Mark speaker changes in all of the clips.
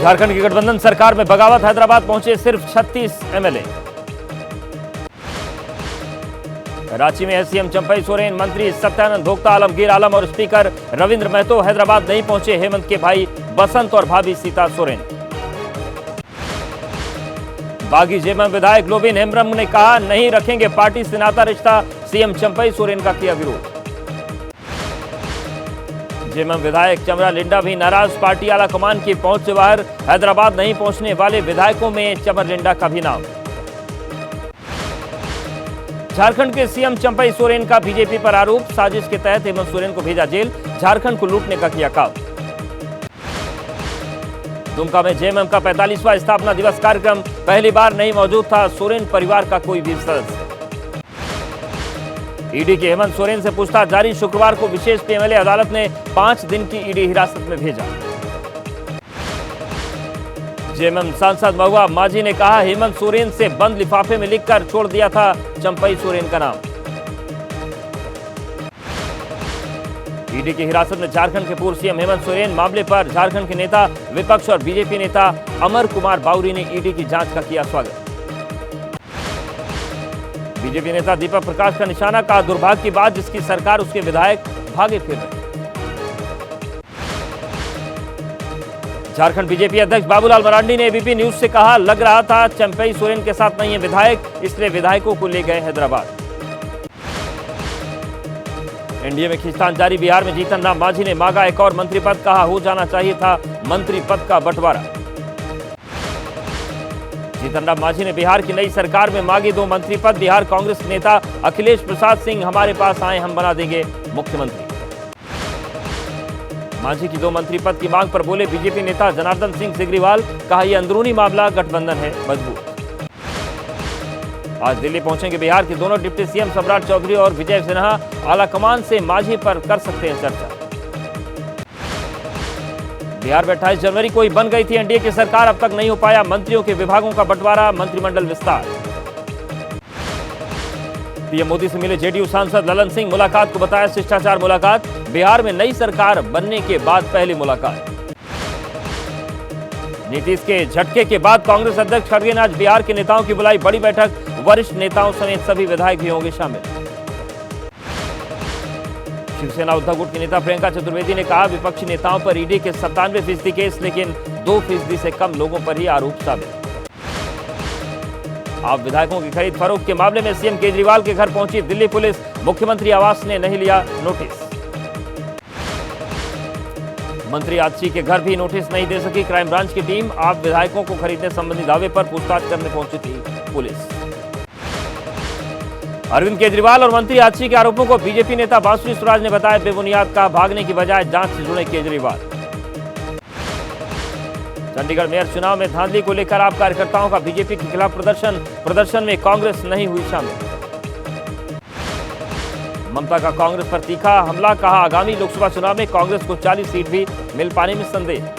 Speaker 1: झारखंड की गठबंधन सरकार में बगावत, हैदराबाद पहुंचे सिर्फ 36 एमएलए। रांची में सीएम चंपई सोरेन, मंत्री सत्यानंद भोक्ता, आलमगीर आलम और स्पीकर रविंद्र महतो हैदराबाद नहीं पहुंचे हेमंत के भाई बसंत और भाभी सीता सोरेन। बागी जेएमएम विधायक लोबिन हेम्ब्रम ने कहा, नहीं रखेंगे पार्टी से नाता रिश्ता, सीएम चंपई सोरेन का किया विरोध। जेएमएम विधायक चमरा लिंडा भी नाराज, पार्टी आला कमान की पहुंच से बाहर, हैदराबाद नहीं पहुंचने वाले विधायकों में चमर लिंडा का भी नाम। झारखंड के सीएम चंपई सोरेन का बीजेपी पर आरोप, साजिश के तहत हेमंत सोरेन को भेजा जेल, झारखंड को लूटने का किया काम। दुमका में जेएमएम का 45वां स्थापना दिवस कार्यक्रम, पहली बार नहीं मौजूद था सोरेन परिवार का कोई भी सदस्य। ईडी के हेमंत सोरेन से पूछताछ जारी, शुक्रवार को विशेष पीएमएलए अदालत ने 5 दिन की ईडी हिरासत में भेजा। जेएमएम सांसद महुआ मांझी ने कहा, हेमंत सोरेन से बंद लिफाफे में लिखकर छोड़ दिया था चंपई सोरेन का नाम। ईडी की हिरासत में झारखंड के पूर्व सीएम हेमंत सोरेन, मामले पर झारखंड के नेता विपक्ष और बीजेपी नेता अमर कुमार बाउरी ने ईडी की जांच का किया स्वागत। बीजेपी नेता दीपक प्रकाश का निशाना, कहा दुर्भाग्य की बात जिसकी सरकार उसके विधायक भागे फिर रहे। झारखंड बीजेपी अध्यक्ष बाबूलाल मरांडी ने एबीपी न्यूज से कहा, लग रहा था चंपई सोरेन के साथ नहीं है विधायक, इसलिए विधायकों को ले गए हैदराबाद। एनडीए में खींचतान जारी, बिहार में जीतन राम मांझी ने मांगा एक और मंत्री पद, कहा हो जाना चाहिए था मंत्री पद का बंटवारा। जीतन राम मांझी ने बिहार की नई सरकार में मांगी 2 मंत्री पद, बिहार कांग्रेस नेता अखिलेश प्रसाद सिंह हमारे पास आए, हम बना देंगे मुख्यमंत्री। मांझी की 2 मंत्री पद की मांग पर बोले बीजेपी नेता जनार्दन सिंह सिग्रीवाल, कहा यह अंदरूनी मामला, गठबंधन है मजबूत। आज दिल्ली पहुंचेंगे बिहार के दोनों डिप्टी सीएम सम्राट चौधरी और विजय सिन्हा, आलाकमान से मांझी पर कर सकते हैं चर्चा। बिहार में 28 जनवरी को ही बन गई थी एनडीए की सरकार, अब तक नहीं हो पाया मंत्रियों के विभागों का बंटवारा, मंत्रिमंडल विस्तार। पीएम मोदी से मिले जेडीयू सांसद ललन सिंह, मुलाकात को बताया शिष्टाचार मुलाकात, बिहार में नई सरकार बनने के बाद पहली मुलाकात। नीतीश के झटके के बाद कांग्रेस अध्यक्ष खड़गे ने आज बिहार के नेताओं की बुलाई बड़ी बैठक, वरिष्ठ नेताओं समेत सभी विधायक भी होंगे शामिल। शिवसेना उद्धव गुट की नेता प्रियंका चतुर्वेदी ने कहा, विपक्षी नेताओं पर ईडी के 97% केस, लेकिन 2% से कम लोगों पर ही आरोप साबित। आप विधायकों की खरीद फरोख्त के मामले में सीएम केजरीवाल के घर पहुंची दिल्ली पुलिस, मुख्यमंत्री आवास ने नहीं लिया नोटिस। मंत्री आतिशी के घर भी नोटिस नहीं दे सकी क्राइम ब्रांच की टीम, आप विधायकों को खरीदने संबंधी दावे पर पूछताछ करने पहुंची थी पुलिस। अरविंद केजरीवाल और मंत्री आतिशी के आरोपों को बीजेपी नेता बांसुरी स्वराज ने बताया बेबुनियाद, का भागने की बजाय जांच से जुड़े केजरीवाल। चंडीगढ़ मेयर चुनाव में धांधली को लेकर आप कार्यकर्ताओं का बीजेपी के खिलाफ प्रदर्शन में कांग्रेस नहीं हुई शामिल। ममता का कांग्रेस पर तीखा हमला, कहा आगामी लोकसभा चुनाव में कांग्रेस को 40 सीट भी मिल पाने में संदेह।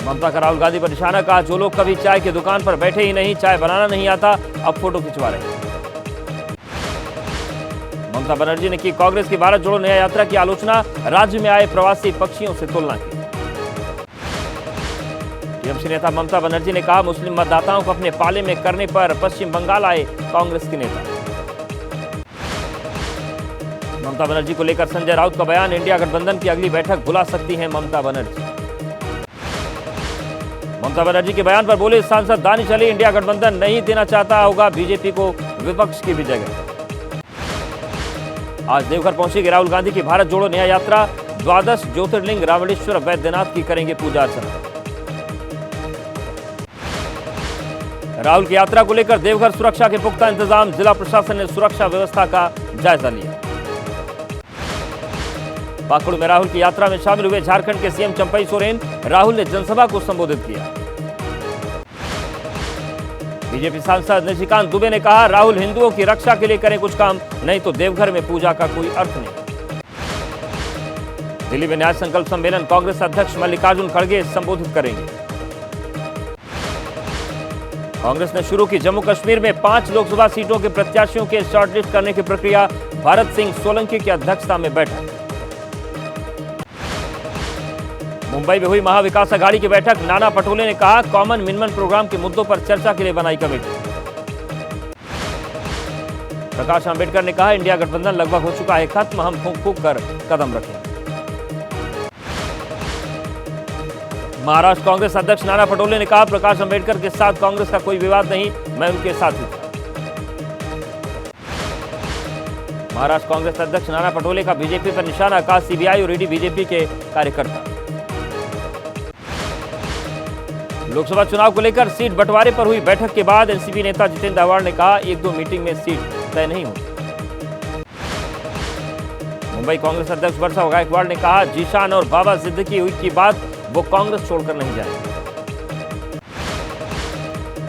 Speaker 1: ममता का राहुल गांधी पर निशाना, कहा जो लोग कभी चाय की दुकान पर बैठे ही नहीं, चाय बनाना नहीं आता, अब फोटो खिंचवा रहे। ममता बनर्जी ने की कांग्रेस की भारत जोड़ो न्याय यात्रा की आलोचना, राज्य में आए प्रवासी पक्षियों से तुलना की। टीएमसी नेता ममता बनर्जी ने कहा, मुस्लिम मतदाताओं को अपने पाले में करने पर पश्चिम बंगाल आए कांग्रेस के नेता। ममता बनर्जी को लेकर संजय राउत का बयान, इंडिया गठबंधन की अगली बैठक बुला सकती हैं ममता बनर्जी। ममता बनर्जी के बयान पर बोले सांसद दानिश अली, इंडिया गठबंधन नहीं देना चाहता होगा बीजेपी को विपक्ष की भी जगह। आज देवघर पहुंचेगी राहुल गांधी की भारत जोड़ो न्याय यात्रा, 12 ज्योतिर्लिंग रावणेश्वर वैद्यनाथ की करेंगे पूजा अर्चना। राहुल की यात्रा को लेकर देवघर सुरक्षा के पुख्ता इंतजाम, जिला प्रशासन ने सुरक्षा व्यवस्था का जायजा लिया। पाकुड़ में राहुल की यात्रा में शामिल हुए झारखंड के सीएम चंपई सोरेन, राहुल ने जनसभा को संबोधित किया। बीजेपी सांसद निशिकांत दुबे ने कहा, राहुल हिंदुओं की रक्षा के लिए करें कुछ काम, नहीं तो देवघर में पूजा का कोई अर्थ नहीं। दिल्ली में न्याय संकल्प सम्मेलन, कांग्रेस अध्यक्ष मल्लिकार्जुन खड़गे संबोधित करेंगे। कांग्रेस ने शुरू की जम्मू कश्मीर में 5 लोकसभा सीटों के प्रत्याशियों के शॉर्टलिस्ट करने की प्रक्रिया, भारत सिंह सोलंकी की अध्यक्षता में बैठक। मुंबई में हुई महाविकास अघाड़ी की बैठक, नाना पटोले ने कहा कॉमन मिनिमम प्रोग्राम के मुद्दों पर चर्चा के लिए बनाई कमेटी। प्रकाश आंबेडकर ने कहा इंडिया गठबंधन लगभग हो चुका है खत्म, हम फूंक फूंक कर कदम रखें। महाराष्ट्र कांग्रेस अध्यक्ष नाना पटोले ने कहा प्रकाश आंबेडकर के साथ कांग्रेस का कोई विवाद नहीं, मैं उनके साथ ही था। महाराष्ट्र कांग्रेस अध्यक्ष नाना पटोले का बीजेपी पर निशाना, कहा सीबीआई और ईडी बीजेपी के कार्यकर्ता। लोकसभा चुनाव को लेकर सीट बंटवारे पर हुई बैठक के बाद एनसीपी नेता जितेंद्र अवार्ड ने कहा 1-2 मीटिंग में सीट तय नहीं होती। मुंबई कांग्रेस अध्यक्ष वर्षा गायकवाड़ ने कहा जीशान और बाबा सिद्दीकी हुई की बात वो कांग्रेस छोड़कर नहीं जाएंगे।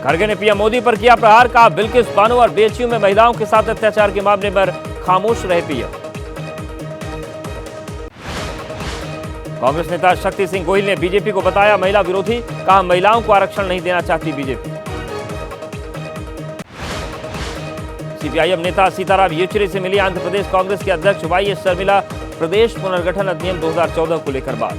Speaker 1: खड़गे ने पीएम मोदी पर किया प्रहार, कहा बिल्किस बानो और बीएचयू में महिलाओं के साथ अत्याचार के मामले पर खामोश रहे पीएम। कांग्रेस नेता शक्ति सिंह गोहिल ने बीजेपी को बताया महिला विरोधी, कहा महिलाओं को आरक्षण नहीं देना चाहती बीजेपी। सीपीआईएम नेता सीताराम येचुरी से मिली आंध्र प्रदेश कांग्रेस के अध्यक्ष वाईएस शर्मिला, प्रदेश पुनर्गठन अधिनियम 2014 को लेकर बात।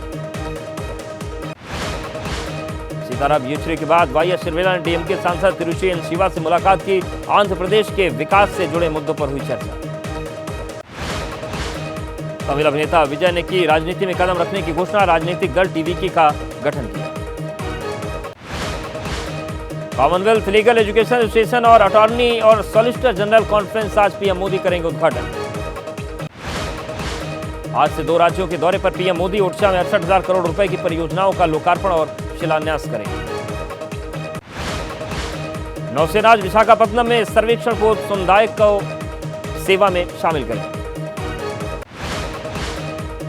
Speaker 1: सीताराम येचुरी के बाद वाईएस शर्मिला ने डीएमके सांसद तिरुचि एन शिवा से मुलाकात की, आंध्र प्रदेश के विकास से जुड़े मुद्दों पर हुई चर्चा। तमिल अभिनेता विजय ने की राजनीति में कदम रखने की घोषणा, राजनीतिक दल टीवीके का गठन किया। कॉमनवेल्थ लीगल एजुकेशन एसोसिएशन और अटॉर्नी और सॉलिसिटर जनरल कॉन्फ्रेंस आज पीएम मोदी करेंगे उद्घाटन। आज से 2 राज्यों के दौरे पर पीएम मोदी ओडिशा में 68,000 करोड़ रुपए की परियोजनाओं का लोकार्पण और शिलान्यास करेंगे। नौसेना आज विशाखापत्तनम में सर्वेक्षण को समुदाय को सेवा में शामिल करें।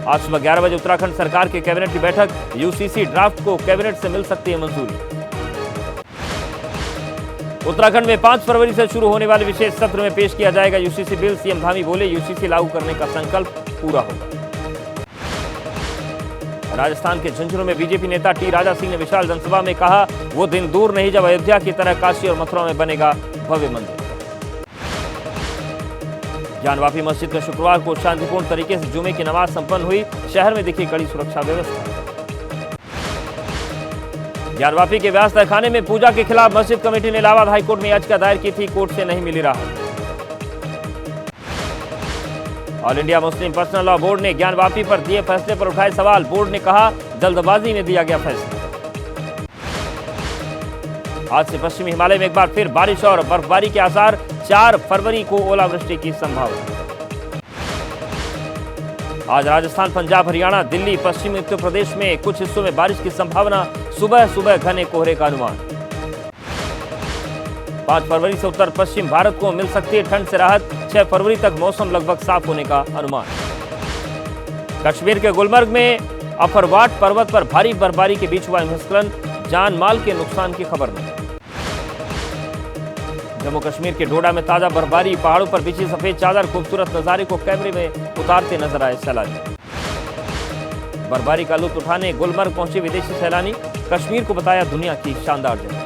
Speaker 1: आज सुबह 11 बजे उत्तराखंड सरकार के कैबिनेट की बैठक, यूसीसी ड्राफ्ट को कैबिनेट से मिल सकती है मंजूरी। उत्तराखंड में 5 फरवरी से शुरू होने वाले विशेष सत्र में पेश किया जाएगा यूसीसी बिल, सीएम धामी बोले यूसीसी लागू करने का संकल्प पूरा होगा। राजस्थान के झुंझुनू में बीजेपी नेता टी राजा सिंह ने विशाल जनसभा में कहा वो दिन दूर नहीं जब अयोध्या की तरह काशी और मथुरा में बनेगा भव्य मंदिर। ज्ञानवापी मस्जिद में शुक्रवार को शांतिपूर्ण तरीके से जुमे की नमाज संपन्न हुई, शहर में दिखी कड़ी सुरक्षा व्यवस्था। ज्ञानवापी के व्यास तहखाने में पूजा के खिलाफ मस्जिद कमेटी ने इलाहाबाद हाईकोर्ट में याचिका दायर की थी, कोर्ट से नहीं मिली राहत। All India Muslim personal law board ने ज्ञानवापी पर दिए फैसले पर उठाए सवाल, बोर्ड ने कहा जल्दबाजी में दिया गया फैसला। आज से पश्चिमी हिमालय में एक बार फिर बारिश और बर्फबारी के आसार, 4 फरवरी को ओलावृष्टि की संभावना। आज राजस्थान, पंजाब, हरियाणा, दिल्ली, पश्चिमी उत्तर प्रदेश में कुछ हिस्सों में बारिश की संभावना, सुबह सुबह घने कोहरे का अनुमान। 5 फरवरी से उत्तर पश्चिम भारत को मिल सकती है ठंड से राहत, 6 फरवरी तक मौसम लगभग साफ होने का अनुमान। कश्मीर के गुलमर्ग में अफरवाट पर्वत पर भारी बर्फबारी के बीच हुआ हिमस्खलन, जान माल के नुकसान की खबर नहीं। जम्मू कश्मीर के डोडा में ताजा बर्फबारी, पहाड़ों पर बिछी सफेद चादर, खूबसूरत नजारे को कैमरे में उतारते नजर आए सैलानी। बर्फबारी का लुत्फ उठाने गुलमर्ग पहुंचे विदेशी सैलानी, कश्मीर को बताया दुनिया की शानदार जगह।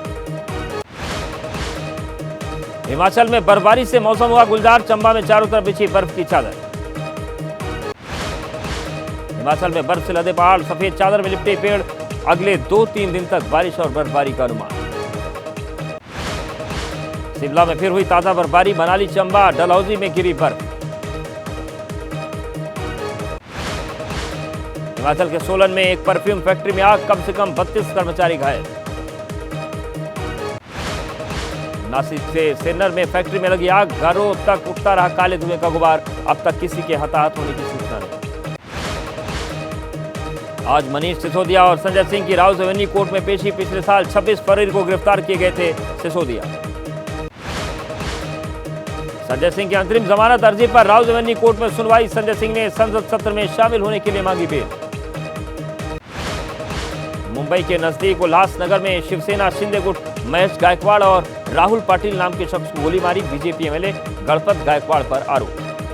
Speaker 1: हिमाचल में बर्फबारी से मौसम हुआ गुलजार, चंबा में चारों तरफ बिछी बर्फ की चादर। हिमाचल में बर्फ से लदे पहाड़, सफेद चादर में लिपटे पेड़, अगले 2-3 दिन तक बारिश और बर्फबारी का अनुमान। शिमला में फिर हुई ताजा बर्फबारी, मनाली, चंबा, डलहौजी में गिरी बर्फ। हिमाचल के सोलन में एक परफ्यूम फैक्ट्री में आग, कम से कम 32 कर्मचारी घायल। नासिक से सेन्नर में फैक्ट्री में लगी आग, घरों तक उठता रहा काले धुएं का गुबार, अब तक किसी के हताहत होने की सूचना नहीं। आज मनीष सिसोदिया और संजय सिंह की राउज एवेन्यू कोर्ट में पेशी, पिछले साल 26 फरवरी को गिरफ्तार किए गए थे सिसोदिया। संजय सिंह की अंतरिम जमानत अर्जी पर राउज एवेन्यू कोर्ट में सुनवाई, संजय सिंह ने संसद सत्र में शामिल होने के लिए मांगी बेल। मुंबई के नजदीक उल्लासनगर में शिवसेना शिंदे गुट महेश गायकवाड़ और राहुल पाटिल नाम के शख्स को गोली मारी, बीजेपी एमएलए गणपत गायकवाड़ पर आरोप।